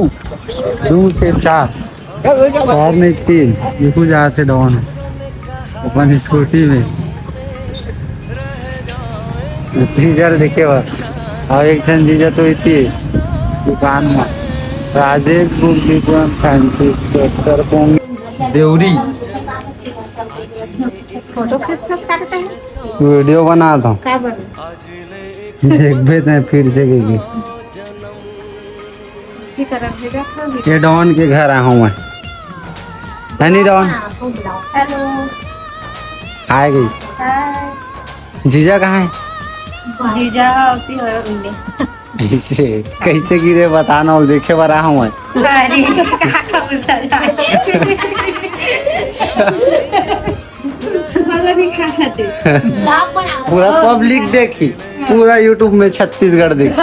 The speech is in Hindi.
2 से 4 नहीं 3 देखो जाते डॉन अपन स्कूटी में जीजा देखे बस और एक जन जीजा तो इतनी दुकान में Rajesh book depot fancy store Deori photo खींचता है वीडियो बना था क्या बना देख भेज फिर से गई की तरफ से देखो ये डॉन के घर आया हूँ मैं है नहीं डॉन हेलो आ गई हाय जीजा कहाँ है जीजा होती है उन्हें कैसे कैसे गिरे बताना और देखे बड़ा हूँ मैं अरे कहाँ का गुस्सा पूरा पब्लिक देखी पूरा यूट्यूब में छत्तीसगढ़ देखी